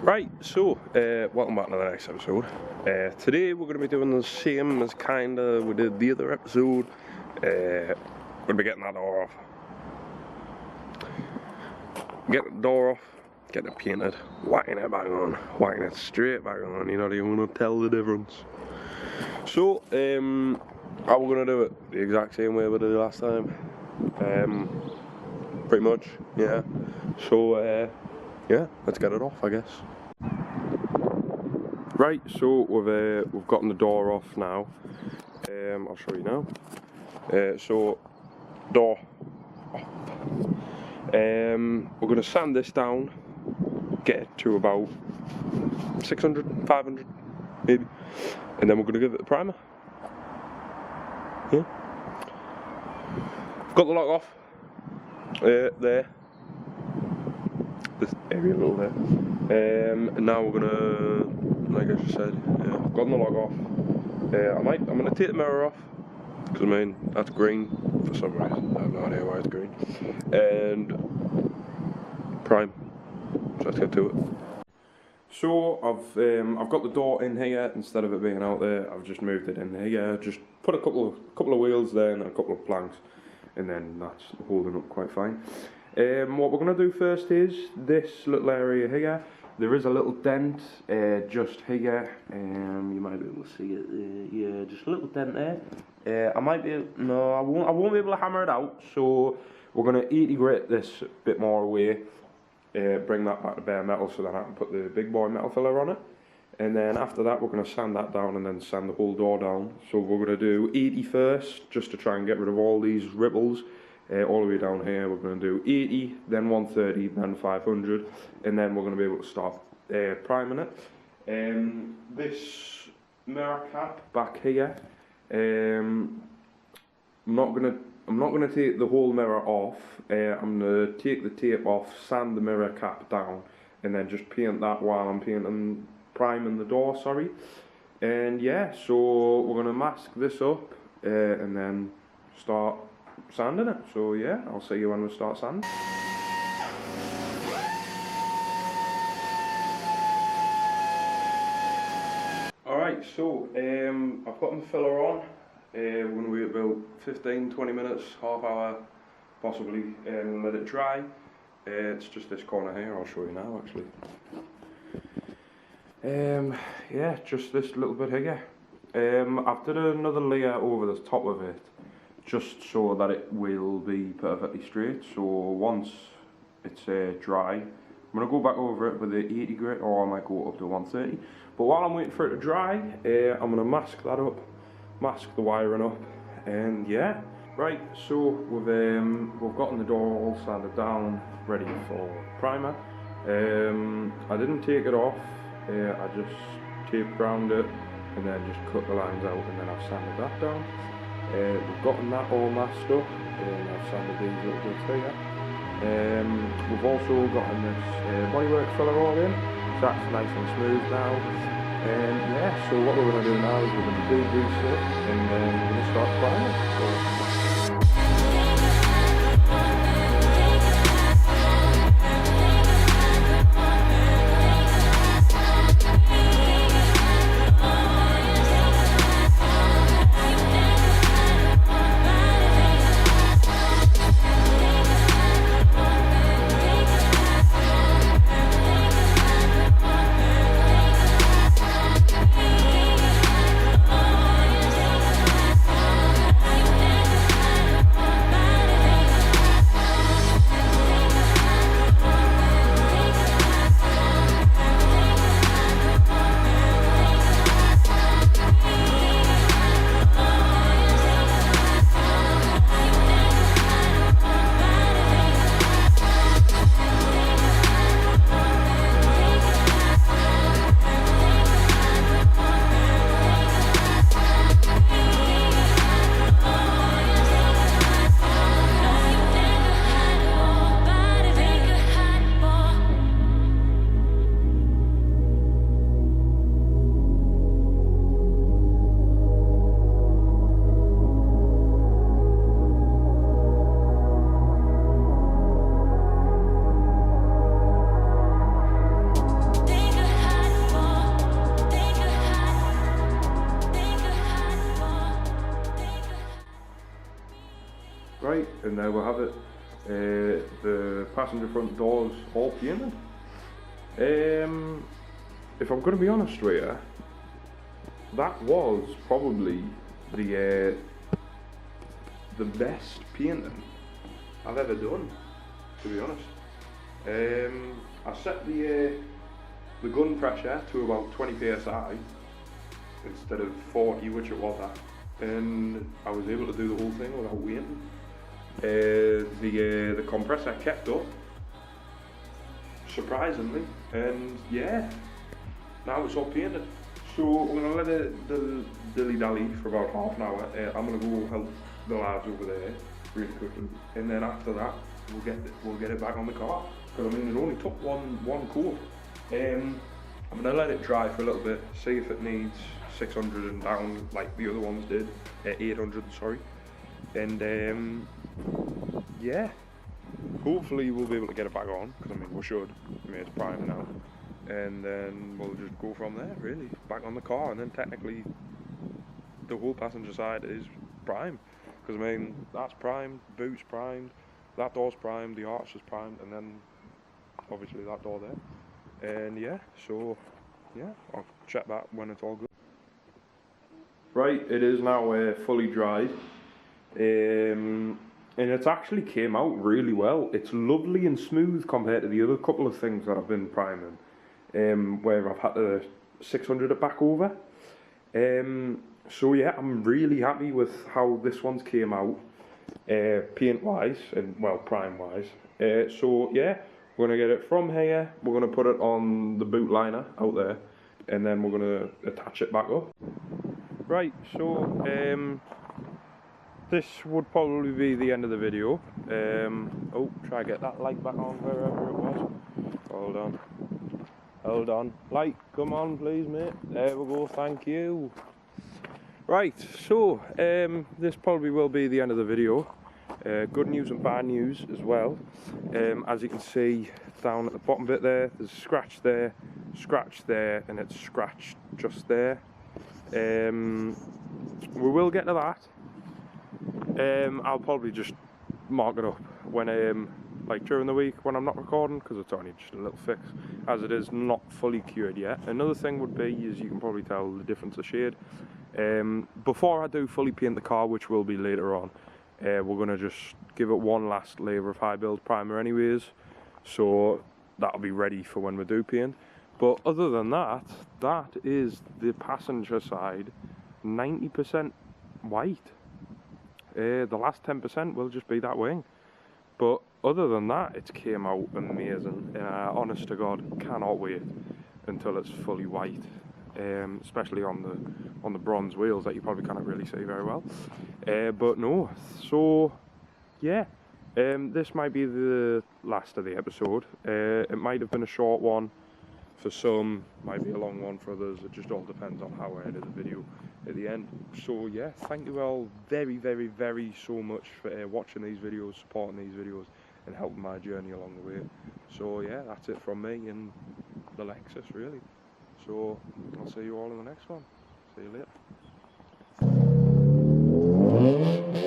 Right, so welcome back to the next episode. Today we're going to be doing the same as kinda we did the other episode. We're going to be getting that door off. Get the door off, get it painted, whacking it back on, whacking it straight back on. You're not even going to tell the difference. So, how we're going to do it? The exact same way we did last time. Pretty much, yeah. So, yeah, let's get it off, I guess. Right, so we've gotten the door off now. I'll show you now. So, door off. We're going to sand this down, get it to about 600, 500 maybe, and then we're going to give it a primer. Yeah. Got the lock off. There. This area a little there. And now we're gonna, like I just said, I've gotten the lock off. I'm gonna take the mirror off, because I mean that's green for some reason. I have no idea why it's green. And prime. So let's get to it. So I've got the door in here instead of it being out there. I've just moved it in here. Just put a couple of wheels there and then a couple of planks, and then that's holding up quite fine. What we're going to do first is this little area here. There is a little dent just here. You might be able to see it. Yeah, just a little dent there. I won't be able to hammer it out. So we're going to integrate this a bit more away. Bring that back to bare metal so that I can put the big boy metal filler on it. And then after that, we're going to sand that down and then sand the whole door down. So we're going to do 80 first, just to try and get rid of all these ripples. All the way down here, we're going to do 80, then 130, then 500, and then we're going to be able to start priming it. This mirror cap back here, I'm not going to take the whole mirror off. I'm going to take the tape off, sand the mirror cap down, and then just paint that while I'm priming the door. Sorry. And yeah, so we're going to mask this up and then start sanding it. So yeah, I'll see you when we start sanding. Alright, so I've got the filler on. We're going to wait about 15-20 minutes, half hour possibly, and let it dry. It's just this corner here, I'll show you now actually. Yeah, just this little bit here. I've done another layer over the top of it, just so that it will be perfectly straight. So once it's dry, I'm going to go back over it with the 80 grit, or I might go up to 130. But while I'm waiting for it to dry, I'm going to mask that up, mask the wiring up, and yeah. Right, so we've gotten the door all sanded down, ready for primer. I didn't take it off, I just taped around it, and then just cut the lines out, and then I've sanded that down. We've gotten that all masked up, and I've sanded these little bits here. We've also gotten this bodywork filler all in, so that's nice and smooth now. Yeah, so what we're going to do now is we're going to degrease it, and then we're going to start priming. and there we have it. The passenger front doors all painted. If I'm going to be honest with you, that was probably the best painting I've ever done, to be honest. I set the gun pressure to about 20 psi instead of 40, which it was at, and I was able to do the whole thing without waiting. The compressor kept up, surprisingly, and yeah, now it's all painted. So we're going to let it dilly-dally for about half an hour. I'm going to go help the lads over there really quickly, and then after that we'll get it back on the car, because I mean it only took one coat. I'm going to let it dry for a little bit, see if it needs 600 and down like the other ones did, 800 sorry, and yeah, hopefully we'll be able to get it back on, because I mean we should. I mean it's prime now, and then we'll just go from there really, back on the car, and then technically the whole passenger side is prime, because I mean that's primed, boot's primed, that door's primed, the arch is primed, and then obviously that door there, and yeah, so yeah, I'll check that when it's all good. Right, it is now fully dried, and it's actually came out really well. It's lovely and smooth compared to the other couple of things that I've been priming, where I've had to 600 it back over. So yeah, I'm really happy with how this one's came out, paint wise and well prime wise. So yeah, we're gonna get it from here, we're gonna put it on the boot liner out there, and then we're gonna attach it back up. Right, so this would probably be the end of the video. Oh, try to get that light back on wherever it was. Hold on, light, come on please mate, there we go, thank you. Right, so this probably will be the end of the video. Good news and bad news as well. As you can see down at the bottom bit there, there's a scratch there, and it's scratched just there. We will get to that. I'll probably just mark it up when like during the week when I'm not recording, because it's only just a little fix, as it is not fully cured yet. Another thing would be, as you can probably tell, the difference of shade. Before I do fully paint the car, which will be later on, we're going to just give it one last layer of high build primer anyways, so that'll be ready for when we do paint. But other than that, that is the passenger side 90% white. The last 10% will just be that wing. But other than that, it's came out amazing. Honest to God, cannot wait until it's fully white. Especially on the bronze wheels that you probably cannot really see very well. But no, so yeah, this might be the last of the episode. It might have been a short one for some, might be a long one for others. It just all depends on how I edit the video at the end. So yeah, thank you all very so much for watching these videos, supporting these videos, and helping my journey along the way. So yeah, that's it from me and the Lexus really. So I'll see you all in the next one. See you later.